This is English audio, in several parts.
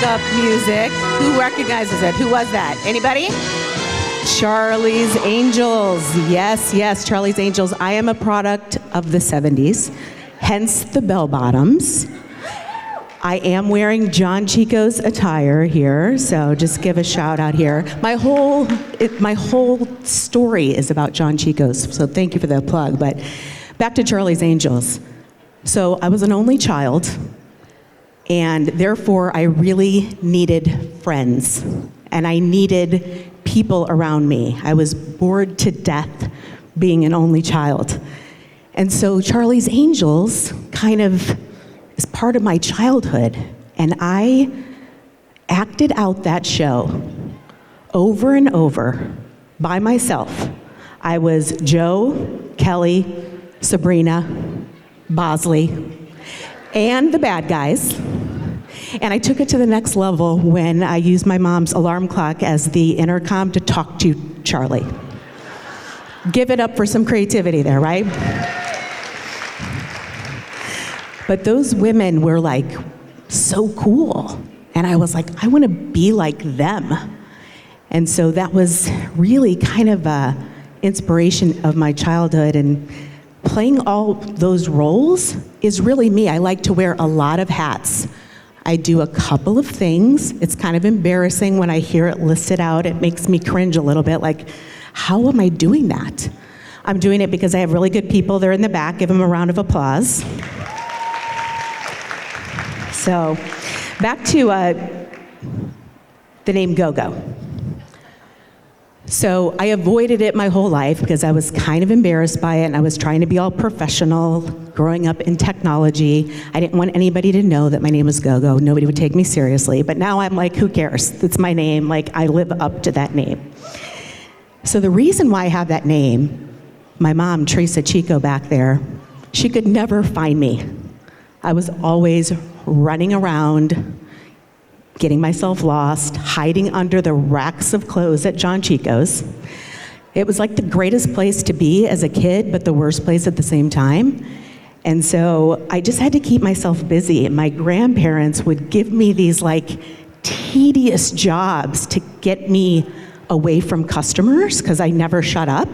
up music. Who recognizes it? Who was that? Anybody? Charlie's Angels. Yes, yes, Charlie's Angels. I am a product of the 70s, hence the bell bottoms. I am wearing John Chico's attire here, so just give a shout out here. My whole story is about John Chico's, so thank you for the plug. But back to Charlie's Angels. So I was an only child, and therefore I really needed friends, and I needed people around me. I was bored to death being an only child. And so Charlie's Angels kind of is part of my childhood, and I acted out that show over and over by myself. I was Joe, Kelly, Sabrina, Bosley, and the bad guys. And I took it to the next level when I used my mom's alarm clock as the intercom to talk to Charlie. Give it up for some creativity there, right? But those women were like so cool. And I was like, I want to be like them. And so that was really kind of a inspiration of my childhood. And playing all those roles is really me. I like to wear a lot of hats. I do a couple of things. It's kind of embarrassing when I hear it listed out. It makes me cringe a little bit, like, how am I doing that? I'm doing it because I have really good people. They're in the back. Give them a round of applause. So, back to the name GoGo. So I avoided it my whole life because I was kind of embarrassed by it, and I was trying to be all professional, growing up in technology. I didn't want anybody to know that my name was GoGo. Nobody would take me seriously. But now I'm like, who cares? It's my name. Like, I live up to that name. So the reason why I have that name, my mom, Teresa Chico back there, she could never find me. I was always running around, getting myself lost, hiding under the racks of clothes at John Chico's. It was like the greatest place to be as a kid, but the worst place at the same time. And so I just had to keep myself busy. And my grandparents would give me these like tedious jobs to get me away from customers because I never shut up.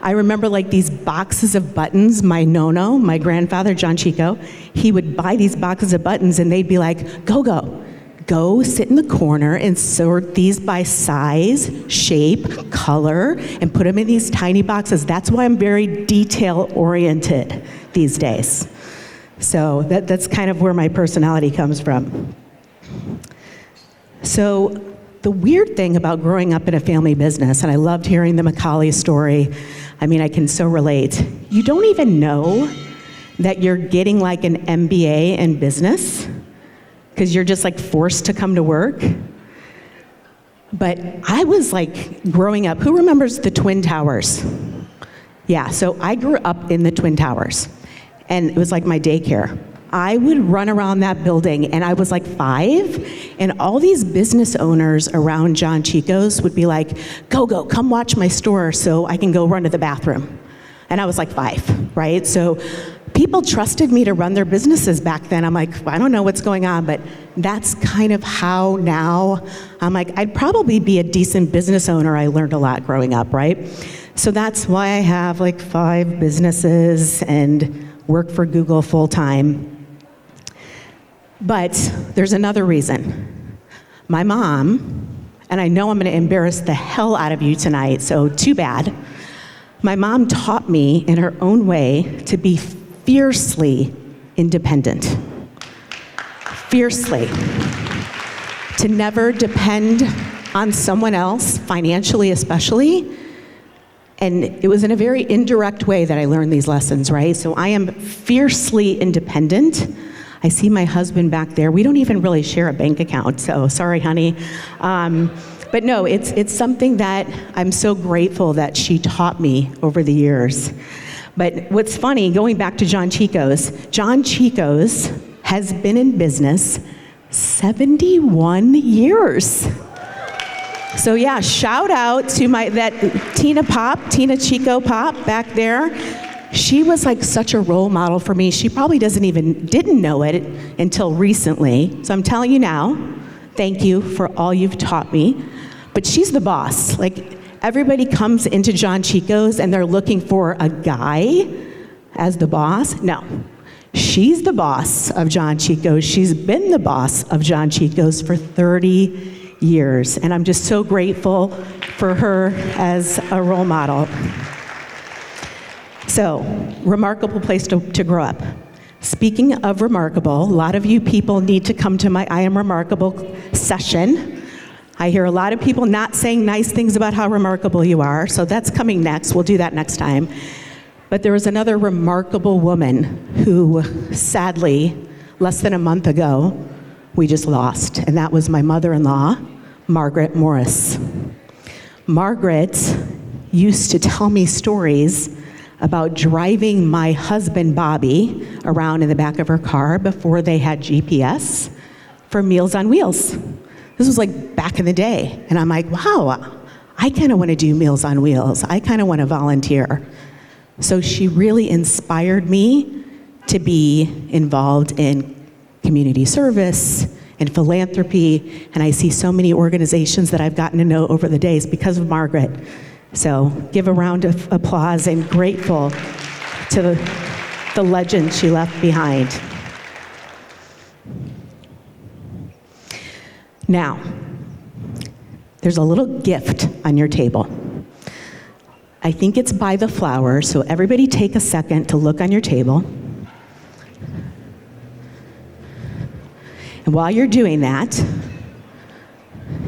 I remember like these boxes of buttons, my nono, my grandfather, John Chico, he would buy these boxes of buttons and they'd be like, go sit in the corner and sort these by size, shape, color, and put them in these tiny boxes. That's why I'm very detail-oriented these days. So that's kind of where my personality comes from. So the weird thing about growing up in a family business, and I loved hearing the Macaulay story, I mean, I can so relate. You don't even know that you're getting like an MBA in business, because you're just like forced to come to work. But I was like growing up, who remembers the Twin Towers? Yeah, so I grew up in the Twin Towers, and it was like my daycare. I would run around that building, and I was like 5, and all these business owners around John Chico's would be like, go, come watch my store so I can go run to the bathroom. And I was like 5, right? So people trusted me to run their businesses back then. I'm like, I don't know what's going on, but that's kind of how now I'm like, I'd probably be a decent business owner. I learned a lot growing up, right? So that's why I have like 5 businesses and work for Google full time. But there's another reason. My mom, and I know I'm going to embarrass the hell out of you tonight, so too bad. My mom taught me in her own way to be fiercely independent. Fiercely. To never depend on someone else, financially especially. And it was in a very indirect way that I learned these lessons, right? So I am fiercely independent. I see my husband back there. We don't even really share a bank account, so sorry, honey. But no, it's something that I'm so grateful that she taught me over the years. But what's funny, going back to John Chico's has been in business 71 years. So yeah, shout out to that Tina Chico Pop back there. She was like such a role model for me. She probably didn't know it until recently. So I'm telling you now, Thank you for all you've taught me. But she's the boss. Like, everybody comes into John Chico's and they're looking for a guy as the boss. No. She's the boss of John Chico's. She's been the boss of John Chico's for 30 years. And I'm just so grateful for her as a role model. So, remarkable place to grow up. Speaking of remarkable, a lot of you people need to come to my I Am Remarkable session. I hear a lot of people not saying nice things about how remarkable you are, so that's coming next. We'll do that next time. But there was another remarkable woman who, sadly, less than a month ago, we just lost, and that was my mother-in-law, Margaret Morris. Margaret used to tell me stories about driving my husband, Bobby, around in the back of her car before they had GPS for Meals on Wheels. This was like back in the day. And I'm like, wow, I kind of want to do Meals on Wheels. I kind of want to volunteer. So she really inspired me to be involved in community service and philanthropy. And I see so many organizations that I've gotten to know over the days because of Margaret. So give a round of applause and grateful to the legend she left behind. Now, there's a little gift on your table. I think it's by the flowers, so everybody take a second to look on your table. And while you're doing that,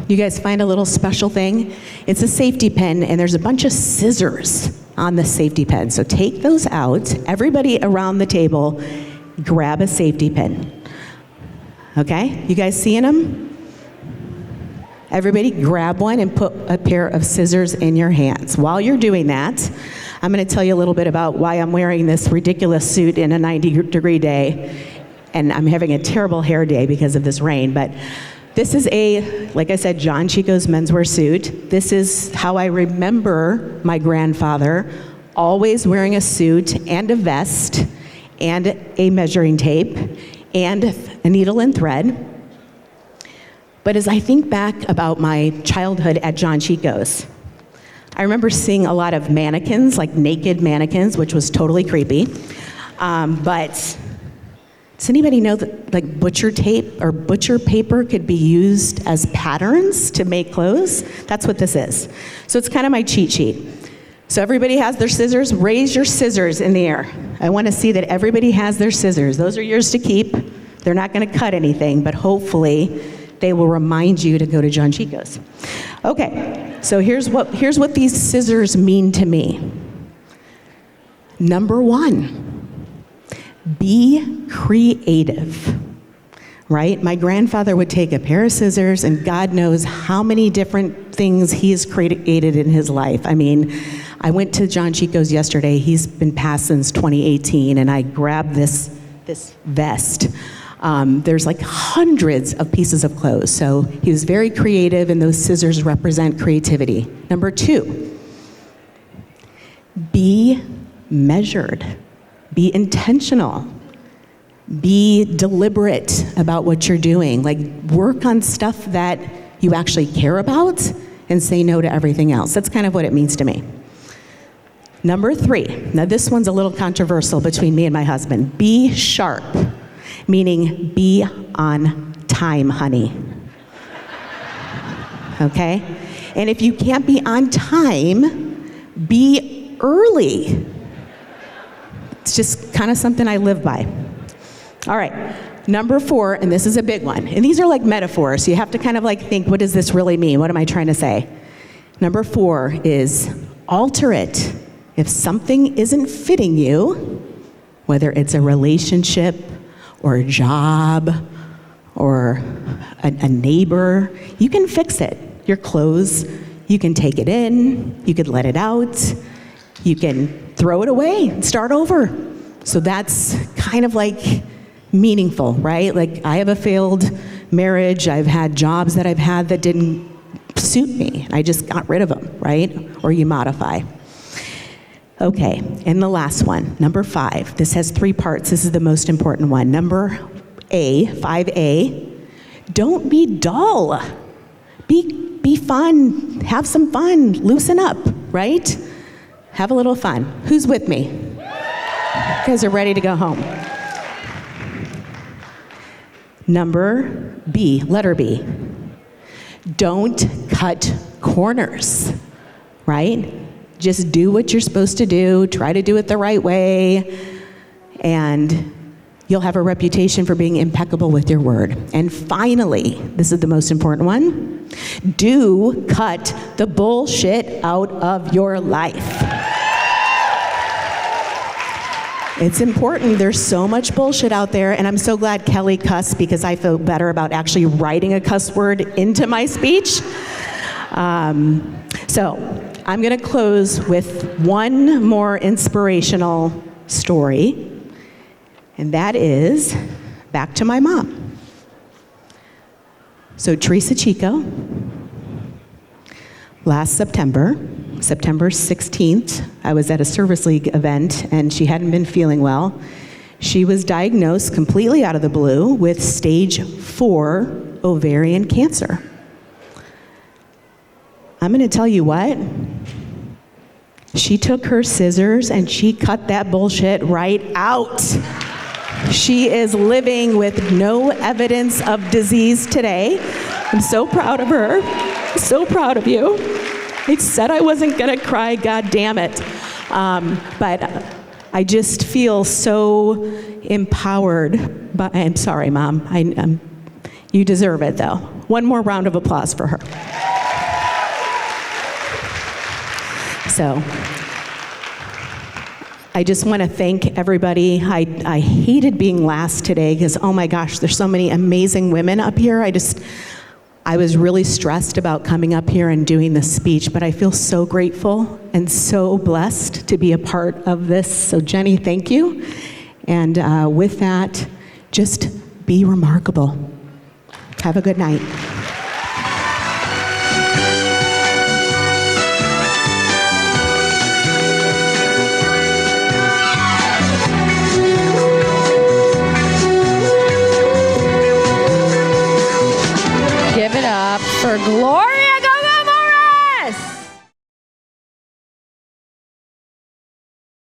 you guys find a little special thing? It's a safety pin, and there's a bunch of scissors on the safety pin. So take those out. Everybody around the table, grab a safety pin. Okay? You guys seeing them? Everybody grab one and put a pair of scissors in your hands. While you're doing that, I'm going to tell you a little bit about why I'm wearing this ridiculous suit in a 90-degree day, and I'm having a terrible hair day because of this rain, but this is like I said, John Chico's menswear suit. This is how I remember my grandfather, always wearing a suit and a vest and a measuring tape and a needle and thread. But as I think back about my childhood at John Chico's, I remember seeing a lot of mannequins, like naked mannequins, which was totally creepy. But does anybody know that like butcher tape or butcher paper could be used as patterns to make clothes? That's what this is. So it's kind of my cheat sheet. So everybody has their scissors. Raise your scissors in the air. I want to see that everybody has their scissors. Those are yours to keep. They're not going to cut anything, but hopefully they will remind you to go to John Chico's. Okay, so here's what these scissors mean to me. Number one, be creative, right? My grandfather would take a pair of scissors, and God knows how many different things he has created in his life. I mean, I went to John Chico's yesterday. He's been passed since 2018, and I grabbed this vest. There's like hundreds of pieces of clothes, so he was very creative, and those scissors represent creativity. Number two, be measured. Be intentional. Be deliberate about what you're doing. Like, work on stuff that you actually care about and say no to everything else. That's kind of what it means to me. Number three, now this one's a little controversial between me and my husband. Be sharp, meaning be on time, honey. Okay? And if you can't be on time, be early. It's just kind of something I live by. All right, number four, and this is a big one. And these are like metaphors, so you have to kind of like think, what does this really mean? What am I trying to say? Number four is alter it. If something isn't fitting you, whether it's a relationship or a job or a neighbor, you can fix it. Your clothes, you can take it in, you could let it out, you can throw it away and start over. So that's kind of like meaningful, right? Like, I have a failed marriage. I've had jobs that I've had that didn't suit me. I just got rid of them, right? Or you modify. Okay, and the last one, number 5. This has 3 parts. This is the most important one. Number A, 5A, Don't be dull. Be fun, have some fun, loosen up, right? Have a little fun. Who's with me? You guys are ready to go home. Letter B. Don't cut corners, right? Just do what you're supposed to do, try to do it the right way, and you'll have a reputation for being impeccable with your word. And finally, this is the most important one, do cut the bullshit out of your life. It's important. There's so much bullshit out there, and I'm so glad Kelly cussed because I feel better about actually writing a cuss word into my speech. So I'm going to close with one more inspirational story, and that is back to my mom. So Teresa Chico, last September 16th, I was at a Service League event, and she hadn't been feeling well. She was diagnosed completely out of the blue with stage 4 ovarian cancer. I'm going to tell you what, she took her scissors and she cut that bullshit right out. She is living with no evidence of disease today. I'm so proud of her. So proud of you. I said I wasn't going to cry, God damn it. But I just feel so empowered. But I'm sorry, Mom. You deserve it, though. One more round of applause for her. So I just want to thank everybody. I hated being last today because, oh my gosh, there's so many amazing women up here. I was really stressed about coming up here and doing this speech, but I feel so grateful and so blessed to be a part of this. So Jenny, thank you. And with that, just be remarkable. Have a good night. Give it up for Gloria.